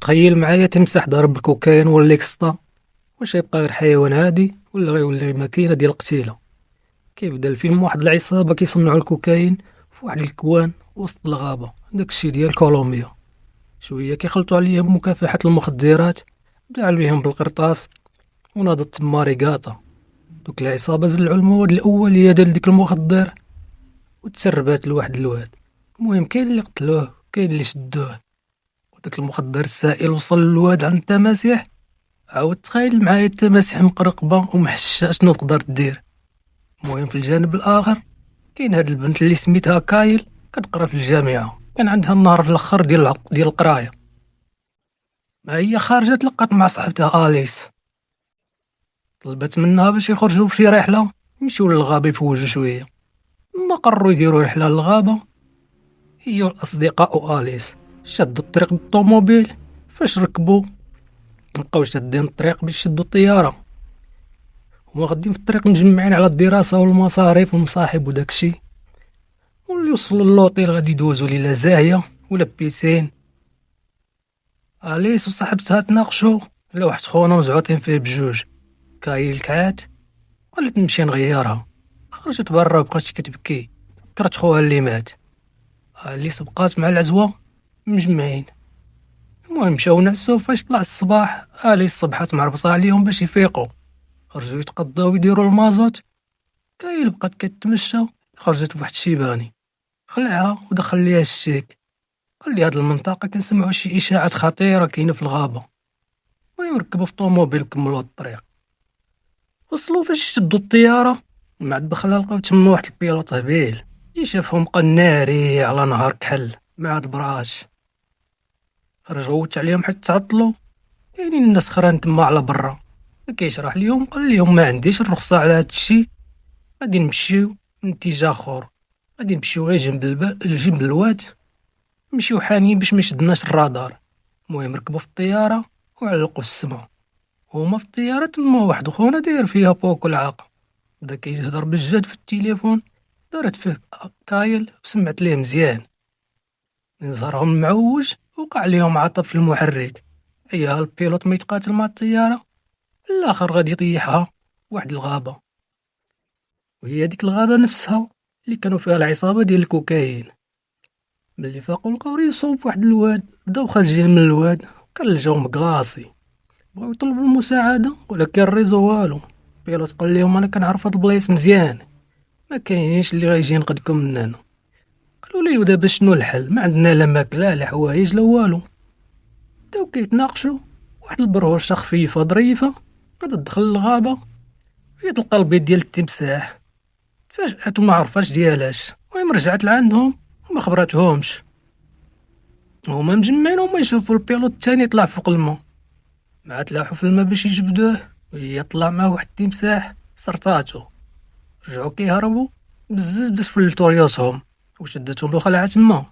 تخيل معايا تمساح ضارب بالكوكايين ولا الاكسطا. واش يبقى غير حيوان عادي ولا غيولي ماكينة ديال القتيلة؟ كيبدا الفيلم واحد العصابة كيصنعوا الكوكايين في واحد الكوان وسط الغابة، داكشي ديال كولومبيا. شوية كيخلطوا عليهم مكافحة المخدرات، بدا عليهم بالقرطاس وناضت تما ريغاتا. دوك العصابة زلعوا المواد الأولية ديال ديك المخدر وتسربات لواحد الواد. المهم كاين اللي قتلوه كاين اللي شدوه، وداك المخدر السائل وصل للواد عند التماسيح. عاود تخيل معايا التماسيح مقرقبة ومحشة شنو تقدر دير. المهم في الجانب الآخر كاين هاد البنت اللي سميتها كايل، كتقرا في الجامعة، كان عندها النهار في الاخر ديال القراية. ما هي خارجة تلقات مع صاحبتها أليس، طلبت منها باش يخرجوا في شي رحلة يمشيو للغابة يفوجوا شوية. ما قرروا يديروا رحلة للغابة هي والأصدقاء وأليس. شدوا الطريق بالطوموبيل، فاش ركبوا مبقاو شادين الطريق باش يشدوا الطيارة. هما غاديين في الطريق مجمعين على الدراسة والمصاريف والمصاحب وداكشي، واللي وصلوا للوطيل غادي يدوزوا ليلة زاهية ولا بيسين. أليس وصاحبتها تناقشوا على واحد خونا مزعوطين فيه بجوج. كايل كعات قالت نمشي نغيرها، خرجت برا وبقات كتبكي، فكرت خوها اللي مات. أليس بقات مع العزوة مجمعين. المهم مشاو نعسو، فاش طلع الصباح أليس صبحات معربطة عليهم باش يفيقوا. خرجوا يتقضاو ويديروا المازوت. كايل بقات كتمشى، خرجت بواحد الشيباني خلعها ودخل ليها الشيك. قال لي هاد المنطقة كنسمعوا شي إشاعات خطيرة كاينة في الغابة. المهم ركبوا في طوموبيل كملوا الطريق. وصلوا فاش شدوا الطيارة مع الدخلة لقاو تما واحد البيلوط هبيل، اللي شافهم بقى ناري على نهار كحل مع البراش. خرج غوت عليهم حتى تعطلوا. كاينين الناس خران تما على برا، كيشرح ليهم قال لهم ما عنديش الرخصة على هاد الشي، غادي نمشيو من اتجاه اخر، غادي نمشيو غير جنب الواد، نمشيو حانيين باش ما يشدناش الرادار. المهم ركبوا في الطيارة وعلقوا في السما. هما في الطيارة تما واحد خونا داير فيها بوك العاق، بدا كيهضر بالجد في التليفون. دارت فيه كايل وسمعت ليه مزيان. من زهرهم معوج وقع عليهم عطب في المحرك. عيا البيلوت ما يتقاتل مع الطيارة، الاخر غادي يطيحها واحد الغابة، وهي ديك الغابة نفسها اللي كانوا فيها العصابة ديال الكوكايين. ملي فاقوا لقاو ريسهم في واحد الواد، بداو خارجين من الواد، كان الجو مكلاصي. بغاو يطلبوا المساعدة ولكن الريزو والو. البيلوت قال لهم انا كنعرف هاد البلايص مزيان، ما كاينش اللي غيجي ينقذكم من هنا. قالوا لي ودابا شنو الحل؟ ما عندنا لا ماكله لا حوايج لا والو. بداو كيتناقشوا. واحد البروشه خفيفه ظريفه غادا تدخل للغابه، فيها تلقى البيض ديال التمساح. تفاجأت وما عرفاش ديالاش. المهم رجعت لعندهم وما خبراتهمش. هما مجمعين وما يشوفوا البيلوت الثاني طلع فوق الماء، مع تلاحوا في الماء باش يجبدوه، وهي طلع معاه واحد التمساح سرطاتو. رجعوا كيهربوا بزز باش فلتو رياسهم وشدتهم بالخلعة تما.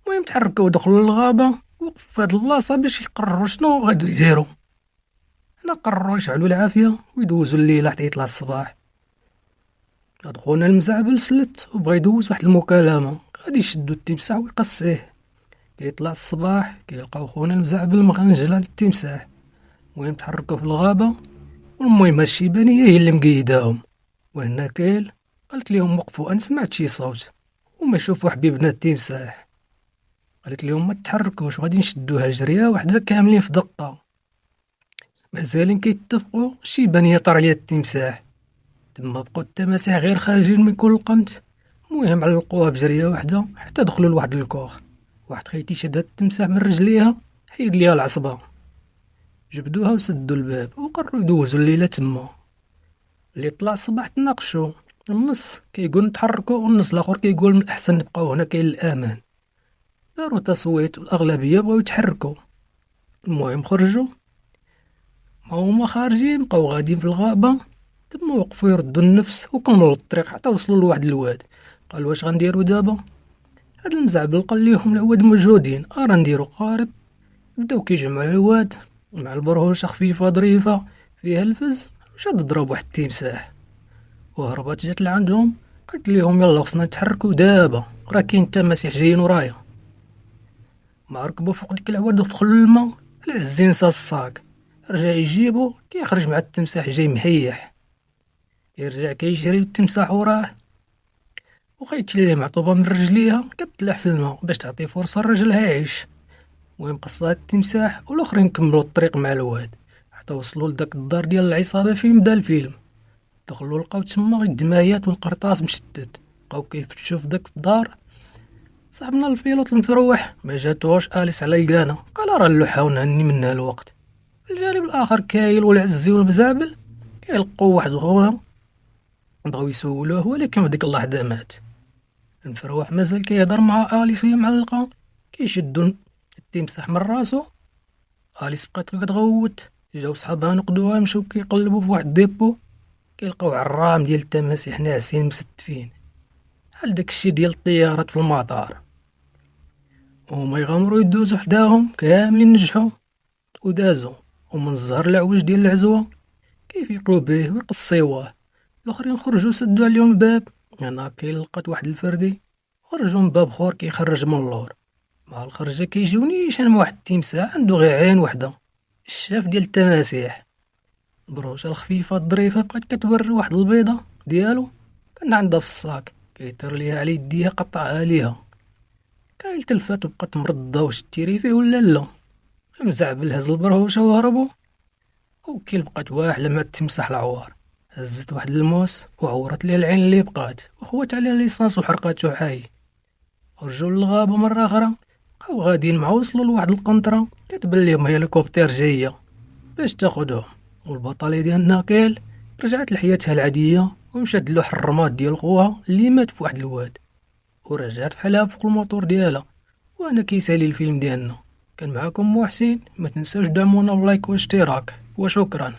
المهم تحركوا ودخلوا للغابة، وقفوا في هاد البلاصة باش يقرروا شنو غادي يديروا. هنا قرروا يشعلوا العافية ويدوزوا الليلة حتى يطلع الصباح. هاد خونا المزعبل سلت وبغا يدوز واحد المكالمة، غادي يشدوا التمساح ويقصيه. كيطلع الصباح كيلقاو خونا المزعبل مغنجل على التمساح. المهم تحركوا في الغابة، والمهم الشيبانية هي اللي مقيداهم. وهنا كايل قالت لهم وقفوا، انا سمعت شي صوت وما شوفوا حبيبنا التمساح. قالت لهم ما تحركوش غادي نشدوها جريه وحده كاملين في دقه. مازالين كيتفقوا، الشيبانية طار عليها التمساح. تما بقاو التماسيح غير خارجين من كل قنت. المهم علقوها بجريه وحده حتى دخلوا لواحد الكوخ. واحد خيتي شد هاد التمساح من رجليها، حيد ليها العصبه، جبدوها وسدوا الباب وقرروا يدوزوا الليله تما. اللي طلع الصباح تناقشوا، النص كيقول نتحركوا والنص الاخر كيقول من الاحسن نبقاو هنا كاين الامان. داروا تصويت والاغلبيه بغاو يتحركوا. المهم خرجوا، ما هما خارجين بقاو غاديين في الغابه. تما وقفوا يردوا النفس وكملوا الطريق حتى وصلوا لواحد الواد. قالوا واش غنديروا دابا؟ هاد المزعبل قال ليهم العواد موجودين، راه نديروا قارب. بداو كيجمعوا العواد مع البرهوشه خفيفه ظريفه فيها الفز، وشاد ضرب واحد التمساح وهربات جات لعندهم. قلت لهم يلا خصنا نتحركوا دابا، راه كاين تماسيح جايين ورايا. ما ركبوا فوق ديك العواد ودخلوا للما. العزين سا الصاك، رجع يجيبو كيخرج مع التمساح جاي محيح. يرجع كيجري التمساح وراه، وخيتي اللي معطوبة من رجليها كتلح في الماء باش تعطي فرصة لرجلها يعيش. المهم قصها التمساح والاخرين كملوا الطريق مع الواد حتى وصلوا لداك الدار ديال العصابة فين بدا الفيلم. دخلوا لقاو تما غير الدمايات والقرطاس مشتت. بقاو كيفتشوا في داك الدار. صاحبنا الفيلوط المفروح ما جاتوش اليس على الكانه، قال راه اللوحه ونهني منها الوقت. الجانب الاخر كايل والعزي والمزابل كيلقوا واحد خونا بغاو يسولوه، ولكن في ديك اللحظه مات. المفروح مازال كيهضر مع اليس وهي معلقه، كيشدو التمساح من راسو. اليس بقات كتغوت. جاو صحابها نقدوها، مشاو كيقلبوا في واحد ديبو كيلقاو عرام ديال التماسيح ناعسين مستفين بحال داكشي ديال الطيارات في المطار. هما يغامروا يدوزو حداهم كاملين نجحوا ودازو، ومن الزهر العوج ديال العزوة كيفيقوا به ويقصيوه. الاخرين خرجوا سدوا عليهم الباب. هنا كيلقات واحد الفردي خرجوا من باب خور كيخرج من اللور. مع الخرجه كيجيو نيشان واحد التمساح عنده غير عين وحده، الشاف ديال التماسيح. البروشه الخفيفه الظريفه بقات كتوري واحد البيضه ديالو كان عندها في الصاك، كيطير ليها على يديها قطعها ليها. كاين تلفات وبقات مرضة، واش تيري فيه ولا لا. مزعبل هز البرهوشة وهربوا، وكيل بقات واحلة مع التمساح العوار. هزت واحد الموس وعورت ليه العين اللي بقات، وخوات عليه ليسانس وحرقاتو حي. رجعوا للغابة مرة أخرى، بقاو غاديين مع وصلوا لواحد القنطرة كتبان ليهم هليكوبتر جاية باش تاخدهم. والبطلة ديال ناكيل رجعت لحياتها العادية ومشات لوح الرماد ديال خوها اللي مات في واحد الواد، ورجعت بحالها فوق الموتور ديالها. وانا كيسالي الفيلم ديالنا. كان معكم محسن، ما تنساوش دعمونا بلايك واشتراك، وشكرا.